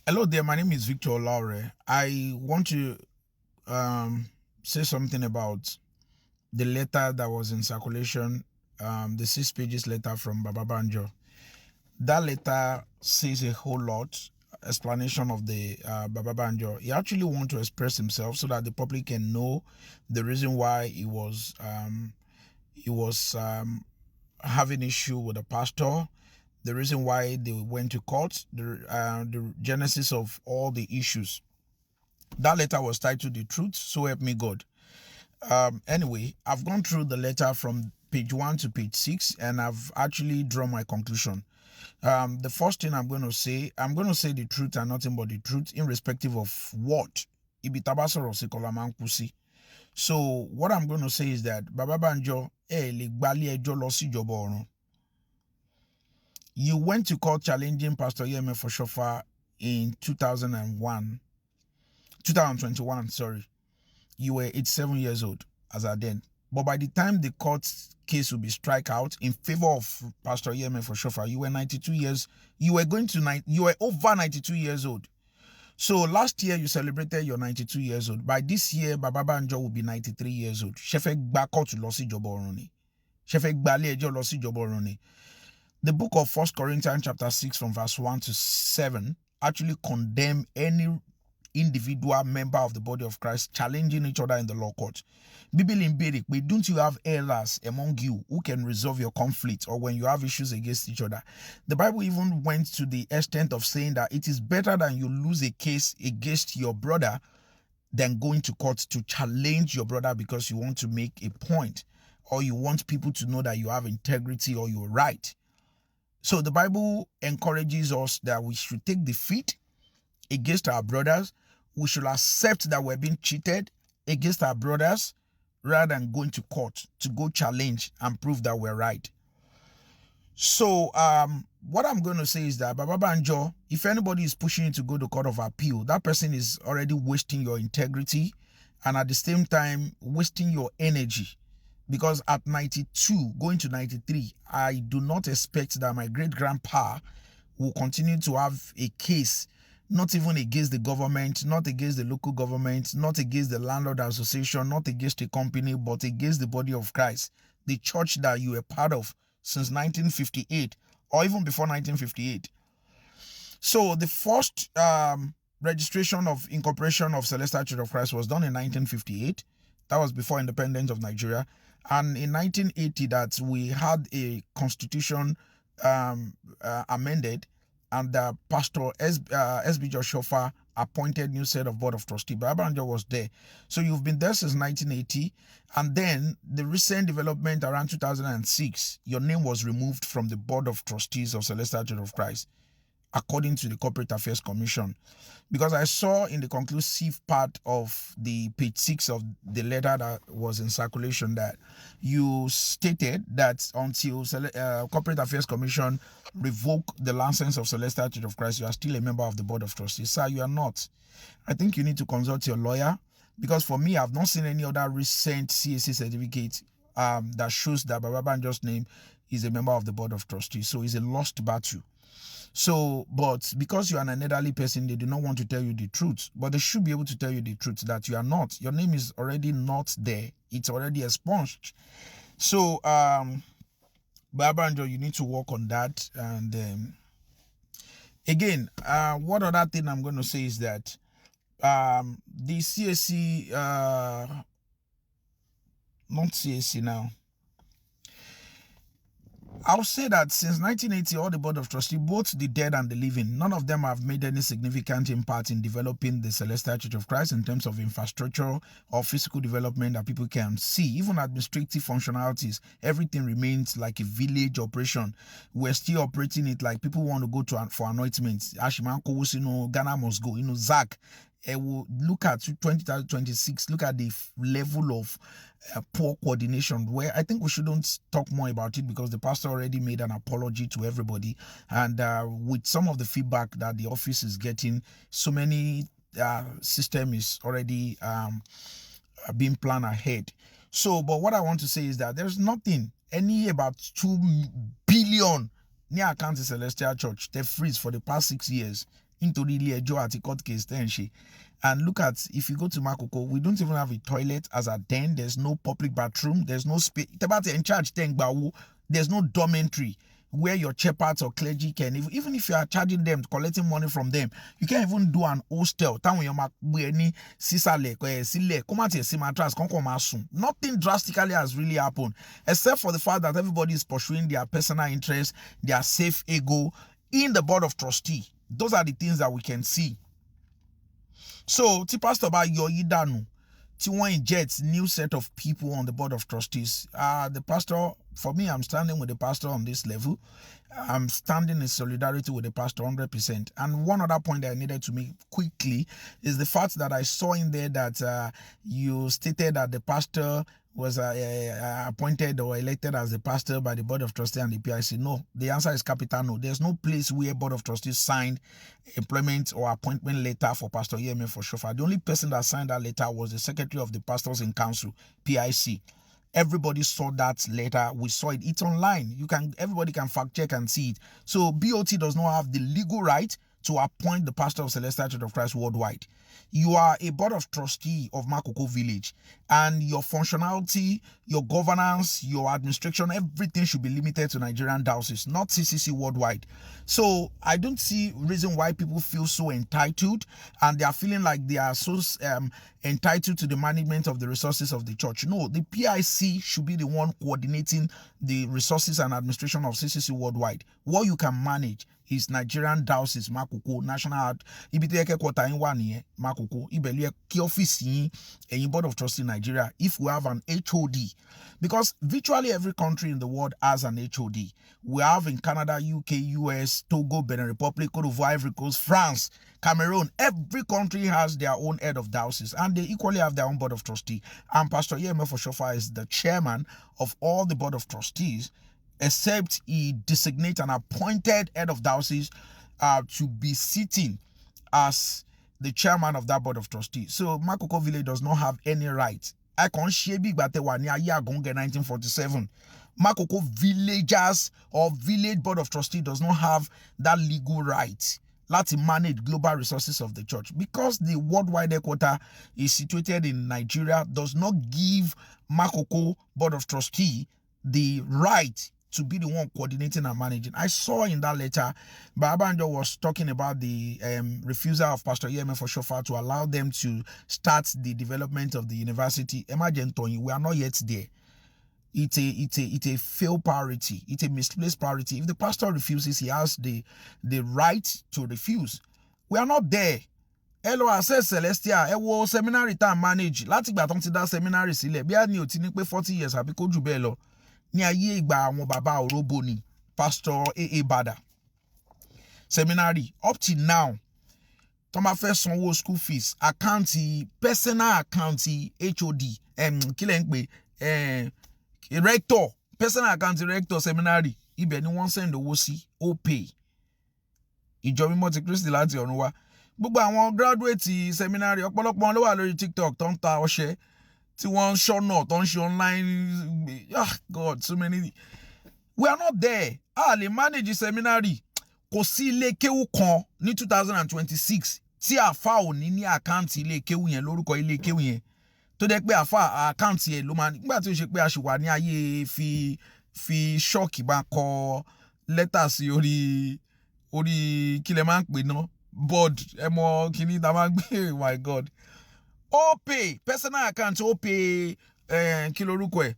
Hello there, my name is Victor Laure. I want to say something about the letter that was in circulation, the 6 pages letter from Baba Banjo. That letter says a whole lot, explanation of the Baba Banjo. He actually want to express himself so that the public can know the reason why he was having issue with the pastor, the reason why they went to court, the genesis of all the issues. That letter was titled "The Truth, So Help Me God." Anyway, I've gone through the letter from page 1 to page 6, and I've actually drawn my conclusion. The first thing I'm going to say the truth and nothing but the truth, irrespective of what. So what I'm going to say is that Baba Banjo, you went to court challenging Pastor Yeme for Shofa in 2021, sorry. You were 87 years old as at then. But by the time the court case will be strike out in favor of Pastor Yeme for Shofa, you were 92 years. You were over 92 years old. So last year you celebrated your 92 years old. By this year, Baba Banjo will be 93 years old. Shefe gba court losi jobo oruni. Shefe gbale ejo losi jobo oruni. The book of 1 Corinthians chapter 6 from verse 1 to 7 actually condemn any individual member of the body of Christ challenging each other in the law court. Don't you have elders among you who can resolve your conflict or when you have issues against each other? The Bible even went to the extent of saying that it is better than you lose a case against your brother than going to court to challenge your brother because you want to make a point or you want people to know that you have integrity or you're right. So the Bible encourages us that we should take defeat against our brothers. We should accept that we're being cheated against our brothers rather than going to court to go challenge and prove that we're right. So what I'm going to say is that Baba Banjo, if anybody is pushing you to go to court of appeal, that person is already wasting your integrity and at the same time wasting your energy. Because at 92, going to 93, I do not expect that my great-grandpa will continue to have a case, not even against the government, not against the local government, not against the landlord association, not against a company, but against the body of Christ, the church that you were part of since 1958 or even before 1958. So the first registration of incorporation of Celestial Church of Christ was done in 1958. That was before independence of Nigeria. And in 1980 that we had a constitution amended and Pastor S.B. Joshua appointed new set of board of trustee. Baba Banjo was there. So you've been there since 1980. And then the recent development around 2006, your name was removed from the board of trustees of Celestial Church of Christ, according to the Corporate Affairs Commission. Because I saw in the conclusive part of the page 6 of the letter that was in circulation that you stated that until Corporate Affairs Commission revoke the license of Celestial Church of Christ, you are still a member of the Board of Trustees. Sir, you are not. I think you need to consult your lawyer, because for me, I've not seen any other recent CAC certificate that shows that Baba Banjo's name is a member of the Board of Trustees. So it's a lost battle. So, but because you are an elderly person, they do not want to tell you the truth. But they should be able to tell you the truth that you are not. Your name is already not there. It's already expunged. So, Banjo, you need to work on that. And again, what other thing I'm going to say is that the CAC, not CAC now. I'll say that since 1980, all the Board of Trustees, both the dead and the living, none of them have made any significant impact in developing the Celestial Church of Christ in terms of infrastructure or physical development that people can see. Even administrative functionalities, everything remains like a village operation. We're still operating it like people want to go to for anointments. Ashimanko, Ghana must go, Zach. Will look at 2026, look at the level of poor coordination, where I think we shouldn't talk more about it because the pastor already made an apology to everybody. And with some of the feedback that the office is getting, so many system is already being planned ahead. So, but what I want to say is that there's nothing, any about 2 billion near account of Celestial Church, they freeze for the past 6 years. into the ati court case then she. And look at, if you go to Makoko, we don't even have a toilet as a den. There's no public bathroom. There's no space. In charge, there's no dormitory where your shepherds or clergy can, even if you are charging them, collecting money from them, you can't even do an hostel. Nothing drastically has really happened, except for the fact that everybody is pursuing their personal interest, their safe ego in the board of trustee. Those are the things that we can see. So, the pastor about your idanu. T1 injects new set of people on the board of trustees. The pastor, for me, I'm standing with the pastor on this level. I'm standing in solidarity with the pastor 100%. And one other point that I needed to make quickly is the fact that I saw in there that you stated that the pastor was appointed or elected as the pastor by the board of trustees and the PIC. No, the answer is capital no. There's no place where board of trustees signed employment or appointment letter for Pastor Yeme for Shofar. The only person that signed that letter was the secretary of the pastors in council, PIC. Everybody saw that letter. We saw it. It's online. Everybody can fact check and see it. So BOT does not have the legal right to appoint the pastor of Celestial Church of Christ worldwide. You are a board of trustee of Makoko Village, and your functionality, your governance, your administration, everything should be limited to Nigerian diocese, not CCC worldwide. So I don't see reason why people feel so entitled, and they are feeling like they are so entitled to the management of the resources of the church. No, the PIC should be the one coordinating the resources and administration of CCC worldwide. What you can manage is Nigerian diocese Makoko national ibiteke kwota inwa niye Makoko ibeli ki office yin board of trustees in Nigeria if we have an HOD, because virtually every country in the world has an HOD. We have in Canada, UK, US, Togo, Benin Republic, Cote d'Ivoire, Ivory Coast, France, Cameroon. Every country has their own head of diocese, and they equally have their own board of trustees. And Pastor Yeme for Shofar is the chairman of all the board of trustees, except he designates an appointed head of diocese to be sitting as the chairman of that board of trustees. So Makoko Village does not have any right. I can't share big but 1947. Makoko villagers or village board of trustees does not have that legal right to manage global resources of the church, because the worldwide headquarters is situated in Nigeria. Does not give Makoko board of trustee the right to be the one coordinating and managing. I saw in that letter, Banjo was talking about the refusal of Pastor Yeme for Shofar to allow them to start the development of the university. Imagine, Tony, we are not yet there. It's a failed priority. It's a misplaced priority. If the pastor refuses, he has the right to refuse. We are not there. Hello, I said Celestia, ewo seminary time manage. Láti ìgbà tó ti dá seminary sílẹ̀, bí a ní ó ti ní pé 40 years àbí kó jù bẹ́ẹ̀ lọ. Ní ayé ìgbà àwọn bàbá òróbó ni Pastor A.A. Bada. Seminary up to now, tó máa fẹ́ sanwó school fees, personal account HOD, kílẹ̀ ń pè, rector, personal account rector seminary, ibẹ̀ ni wọ́n send owó sí, ó pay. Ìjọ mímọ́ ti Kristi láti ọ̀run wá. Gbogbo àwọn graduate seminary ọ̀pọ̀lọpọ̀ ló wà lórí TikTok tó ń ta ọṣẹ tí wọ́n ṣọ́nà tó ń ṣe online. God, so many. We are not there. Lè manage seminary. Kò sí ilé kéwú kan ní 2026 tí àfà ò ní àkáǹtì ilé kéwú yẹn lórúkọ ilé kéwú yẹn. Tó dẹ́ pé àfà àkáǹtì ẹ̀ ló máa nígbà tí ó ṣe pé a ṣì wà ní ayé fi ṣọ́ọ̀kì bá kọ lẹ́tà sí orí kí lẹ máa ń pè náà board ẹmọ kìíní tá máa ń gbé. My God. Ó pay personal account, ó pay kí lorúkọ ẹ̀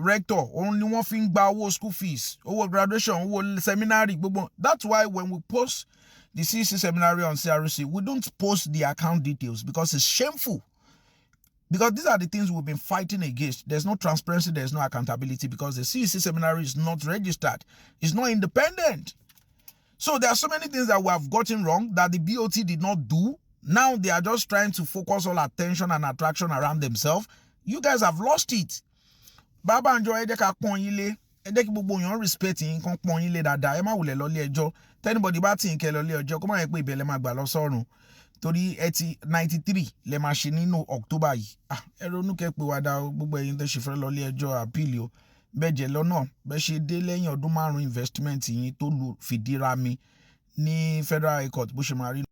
rector, òun ni wọ́n fi ń gba owó school fees, owó graduation, owó seminary gbogbo. That's why when we post the CC seminary on CRC, we don't post the account details, because it's shameful. Because these are the things we've been fighting against. There's no transparency, there's no accountability, because the CC seminary is not registered. It's not independent. So there are so many things that we have gotten wrong that the BOT did not do. Now they are just trying to focus all attention and attraction around themselves. You guys have lost it. Baba Banjo edeka pon yile, edeki gbogbo yan respect yin kan pon yile dada, e ma wule lo le ẹjọ́. Anybody bá tin ke lo le ẹjọ́, ko ma ye pe ibẹ̀ lẹ ma gbà lọ sọ́run. Torí 93 lẹ ma ṣe nínú October yìí. Ẹ ronú kẹ́ pé wá dá gbogbo ẹ̀yin tẹ́ ṣe fẹ́ lọ le ẹjọ́ appeal o. Bẹ́ẹ̀ jẹ́ lọ́nà, bẹ́ ṣe dé lẹ́yìn ọdún 5 investment yín tó lu fìdíra mi ní Federal High Court bó ṣe máa rí